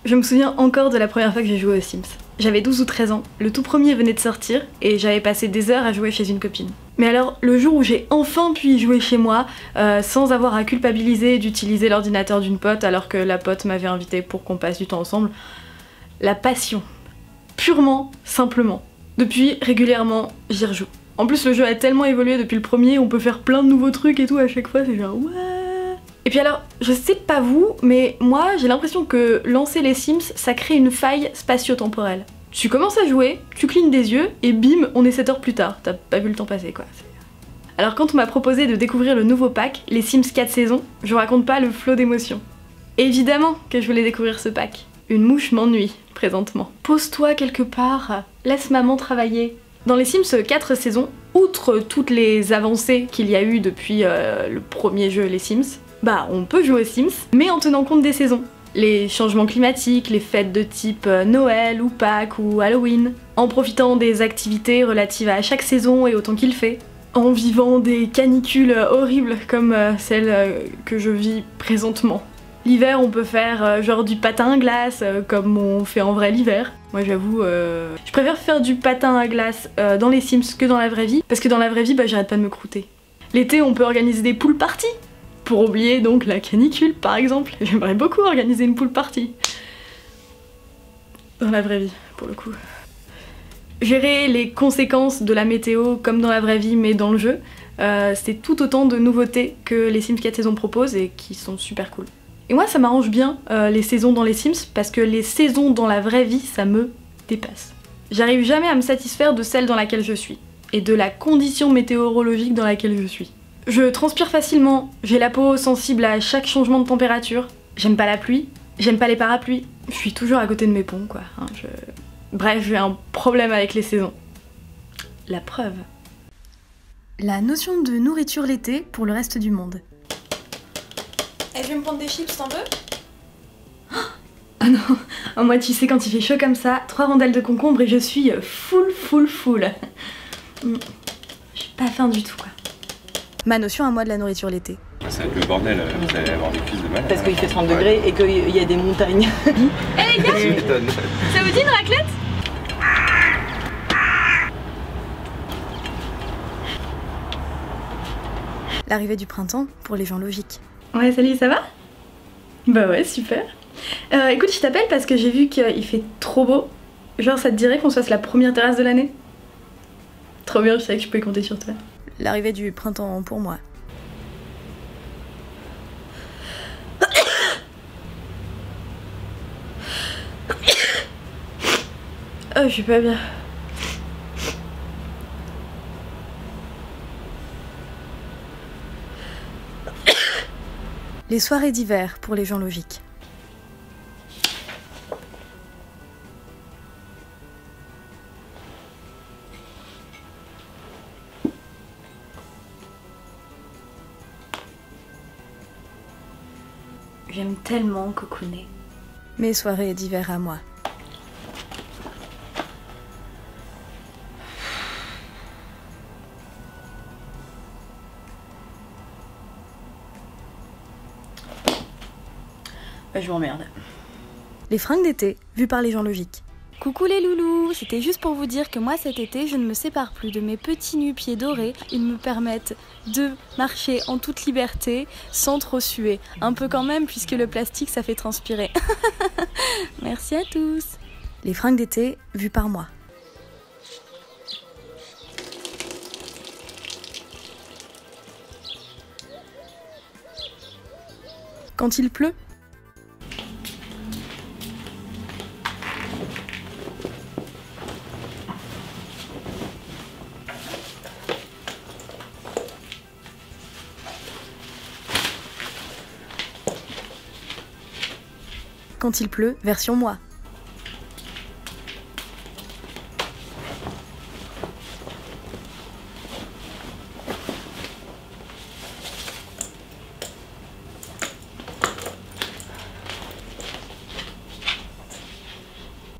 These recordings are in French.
Je me souviens encore de la première fois que j'ai joué aux Sims. J'avais 12 ou 13 ans, le tout premier venait de sortir et j'avais passé des heures à jouer chez une copine. Mais alors, le jour où j'ai enfin pu y jouer chez moi, sans avoir à culpabiliser d'utiliser l'ordinateur d'une pote alors que la pote m'avait invité pour qu'on passe du temps ensemble, la passion. Purement, simplement. Depuis, régulièrement, j'y rejoue. En plus, le jeu a tellement évolué depuis le premier, on peut faire plein de nouveaux trucs et tout à chaque fois, c'est genre ouais. Et puis alors, je sais pas vous, mais moi j'ai l'impression que lancer les Sims, ça crée une faille spatio-temporelle. Tu commences à jouer, tu clignes des yeux, et bim, on est 7 heures plus tard. T'as pas vu le temps passer quoi. Alors quand on m'a proposé de découvrir le nouveau pack, les Sims 4 saisons, je vous raconte pas le flot d'émotions. Évidemment que je voulais découvrir ce pack. Une mouche m'ennuie, présentement. Pose-toi quelque part, laisse maman travailler. Dans les Sims 4 saisons, outre toutes les avancées qu'il y a eu depuis le premier jeu Les Sims, bah on peut jouer aux Sims, mais en tenant compte des saisons. Les changements climatiques, les fêtes de type Noël ou Pâques ou Halloween, en profitant des activités relatives à chaque saison et au temps qu'il fait, en vivant des canicules horribles comme celle que je vis présentement. L'hiver on peut faire genre du patin à glace comme on fait en vrai l'hiver. Moi j'avoue, je préfère faire du patin à glace dans les Sims que dans la vraie vie, parce que dans la vraie vie bah j'arrête pas de me croûter. L'été on peut organiser des pool parties. Pour oublier donc la canicule par exemple, j'aimerais beaucoup organiser une pool party. Dans la vraie vie, pour le coup. Gérer les conséquences de la météo comme dans la vraie vie mais dans le jeu, c'est tout autant de nouveautés que les Sims 4 saisons proposent et qui sont super cool. Et moi ça m'arrange bien les saisons dans les Sims parce que les saisons dans la vraie vie ça me dépasse. J'arrive jamais à me satisfaire de celle dans laquelle je suis et de la condition météorologique dans laquelle je suis. Je transpire facilement, j'ai la peau sensible à chaque changement de température, j'aime pas la pluie, j'aime pas les parapluies, je suis toujours à côté de mes ponts quoi. Hein, Bref, j'ai un problème avec les saisons. La preuve. La notion de nourriture l'été pour le reste du monde. Eh, je vais me prendre des chips, t'en veux? Ah non, oh, moi tu sais quand il fait chaud comme ça, 3 rondelles de concombre et je suis full. Je suis pas faim du tout quoi. Ma notion à moi de la nourriture l'été. Ça va être le bordel, vous allez avoir des crises de malade. Parce qu'il fait 30 degrés et qu'il y a des montagnes. Eh les gars, ça vous dit une raclette? L'arrivée du printemps pour les gens logiques. Ouais, salut, ça va? Bah ouais, super. Écoute, je t'appelle parce que j'ai vu qu'il fait trop beau. Genre, ça te dirait qu'on se fasse la première terrasse de l'année? Trop bien, je savais que je pouvais compter sur toi. L'arrivée du printemps pour moi. Oh, je suis pas bien. Les soirées d'hiver pour les gens logiques. J'aime tellement cocooner. Mes soirées d'hiver à moi. Je m'emmerde. Les fringues d'été, vues par les gens logiques. Coucou les loulous, c'était juste pour vous dire que moi cet été je ne me sépare plus de mes petits nu-pieds dorés. Ils me permettent de marcher en toute liberté sans trop suer. Un peu quand même puisque le plastique ça fait transpirer. Merci à tous. Les fringues d'été, vues par moi. Quand il pleut, quand il pleut, version moi.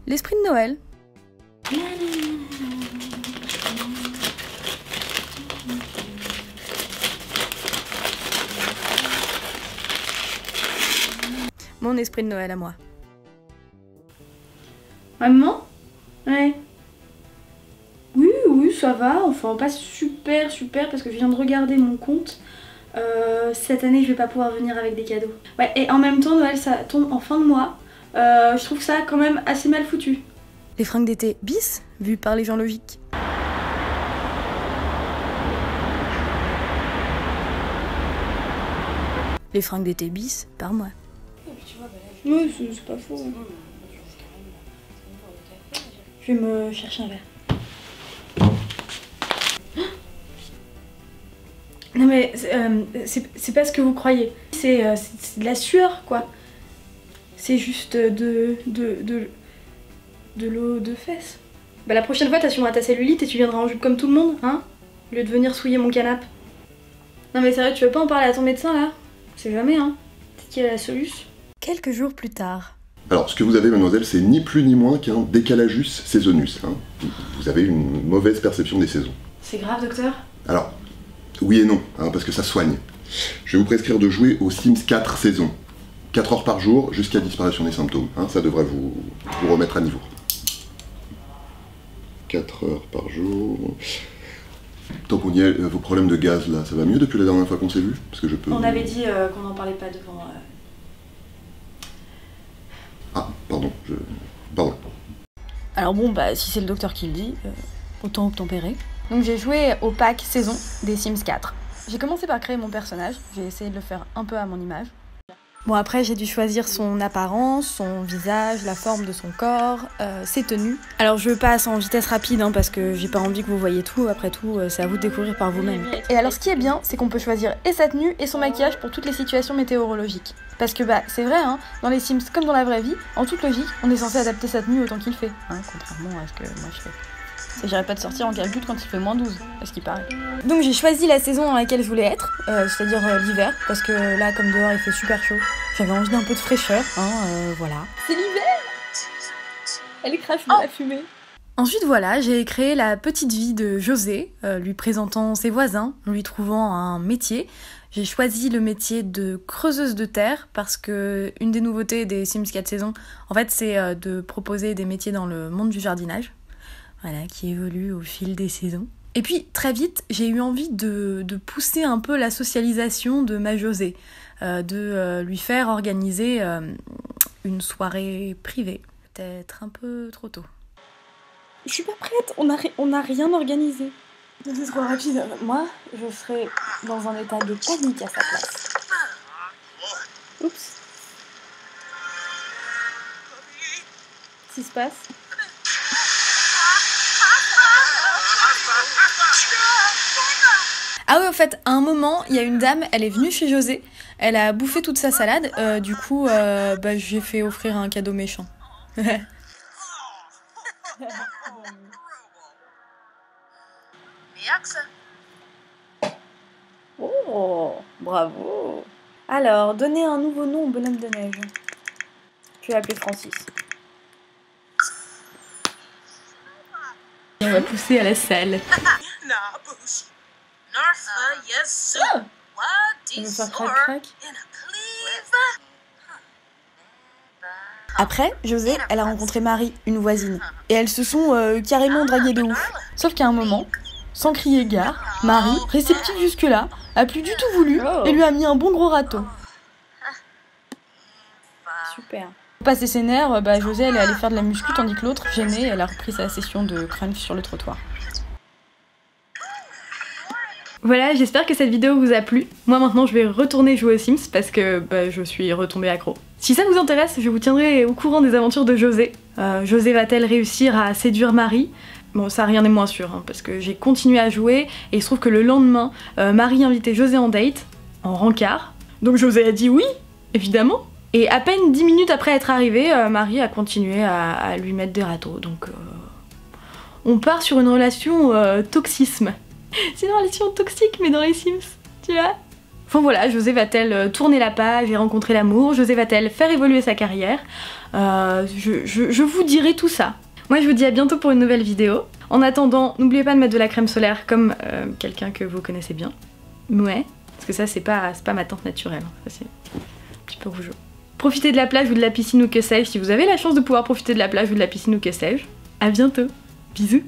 L'esprit de Noël. Mon esprit de Noël à moi. Maman? Ouais. Oui, ça va. Enfin, pas super parce que je viens de regarder mon compte. Cette année, je vais pas pouvoir venir avec des cadeaux. Ouais, et en même temps, Noël, ça tombe en fin de mois. Je trouve ça quand même assez mal foutu. Les fringues d'été bis, vues par les gens logiques. Les fringues d'été bis, par moi. Oui, c'est pas faux. Je vais me chercher un verre. Non mais c'est pas ce que vous croyez. C'est de la sueur quoi. C'est juste de l'eau de fesses. Bah la prochaine fois t'assumeras ta cellulite et tu viendras en jupe comme tout le monde, hein, au lieu de venir souiller mon canapé. Non mais sérieux, tu veux pas en parler à ton médecin là? C'est jamais hein. C'est qu'il y a la solution. Quelques jours plus tard. Alors, ce que vous avez, mademoiselle, c'est ni plus ni moins qu'un décalagus saisonus. Hein. Vous avez une mauvaise perception des saisons. C'est grave, docteur? Alors, oui et non, hein, parce que ça soigne. Je vais vous prescrire de jouer aux Sims 4 saisons. 4 heures par jour jusqu'à disparition des symptômes. Hein, ça devrait vous remettre à niveau. 4 heures par jour... Tant qu'on y est, vos problèmes de gaz, là, ça va mieux depuis la dernière fois qu'on s'est vu? Parce que je peux... On avait dit qu'on n'en parlait pas devant... Ah, pardon, Pardon. Alors bon, bah si c'est le docteur qui le dit, autant obtempérer. Donc j'ai joué au pack saison des Sims 4. J'ai commencé par créer mon personnage, j'ai essayé de le faire un peu à mon image. Bon après j'ai dû choisir son apparence, son visage, la forme de son corps, ses tenues. Alors je passe en vitesse rapide hein, parce que j'ai pas envie que vous voyez tout, après tout c'est à vous de découvrir par vous-même. Et alors ce qui est bien, c'est qu'on peut choisir et sa tenue et son maquillage pour toutes les situations météorologiques. Parce que bah c'est vrai, hein, dans les Sims comme dans la vraie vie, en toute logique, on est censé adapter sa tenue autant qu'il fait, hein, contrairement à ce que moi je fais. J'irais pas de sortir en calcul quand il fait moins 12, à ce qui paraît. Donc j'ai choisi la saison dans laquelle je voulais être, c'est-à-dire l'hiver, parce que là, comme dehors, il fait super chaud. J'avais envie d'un peu de fraîcheur, hein, voilà. C'est l'hiver! Elle crache de la fumée. Ensuite, voilà, j'ai créé la petite vie de José, lui présentant ses voisins, lui trouvant un métier. J'ai choisi le métier de creuseuse de terre parce que une des nouveautés des Sims 4 saisons, en fait, c'est de proposer des métiers dans le monde du jardinage. Voilà, qui évolue au fil des saisons. Et puis, très vite, j'ai eu envie de pousser un peu la socialisation de ma José, de lui faire organiser une soirée privée. Peut-être un peu trop tôt. Je suis pas prête, on n'a rien organisé. C'est trop rapide. Moi, je serais dans un état de panique à sa place. Oups. Qu'est-ce qui se passe ? Ah oui, en fait, à un moment, il y a une dame, elle est venue chez José, elle a bouffé toute sa salade, du coup, j'ai fait offrir un cadeau méchant. Oh, bravo. Alors, donnez un nouveau nom au bonhomme de neige. Je vais l'appeler Francis. On va pousser à la salle. On va faire crac-crac. Après, José, elle a rencontré Marie, une voisine. Et elles se sont carrément draguées de ouf. Sauf qu'à un moment, sans crier gare, Marie, réceptive jusque-là, a plus du tout voulu et lui a mis un bon gros râteau. Super. Pour passer ses nerfs, José, elle est allée faire de la muscu tandis que l'autre, gênée, elle a repris sa session de crunch sur le trottoir. Voilà, j'espère que cette vidéo vous a plu. Moi maintenant je vais retourner jouer aux Sims parce que je suis retombée accro. Si ça vous intéresse, je vous tiendrai au courant des aventures de José. José va-t-elle réussir à séduire Marie? Bon, ça rien n'est moins sûr, hein, parce que j'ai continué à jouer et il se trouve que le lendemain, Marie invitait José en date, en rencard. Donc José a dit oui, évidemment. Et à peine 10 minutes après être arrivée, Marie a continué à lui mettre des râteaux. Donc on part sur une relation toxisme. C'est une relation toxique mais dans les Sims, tu vois. Enfin voilà, José va-t-elle tourner la page et rencontrer l'amour? José va-t-elle faire évoluer sa carrière? Je vous dirai tout ça. Moi je vous dis à bientôt pour une nouvelle vidéo. En attendant, n'oubliez pas de mettre de la crème solaire comme quelqu'un que vous connaissez bien. Ouais, parce que ça c'est pas ma teinte naturelle, ça c'est un petit peu rougeau. Profitez de la plage ou de la piscine ou que sais-je, si vous avez la chance de pouvoir profiter de la plage ou de la piscine ou que sais-je. À bientôt. Bisous.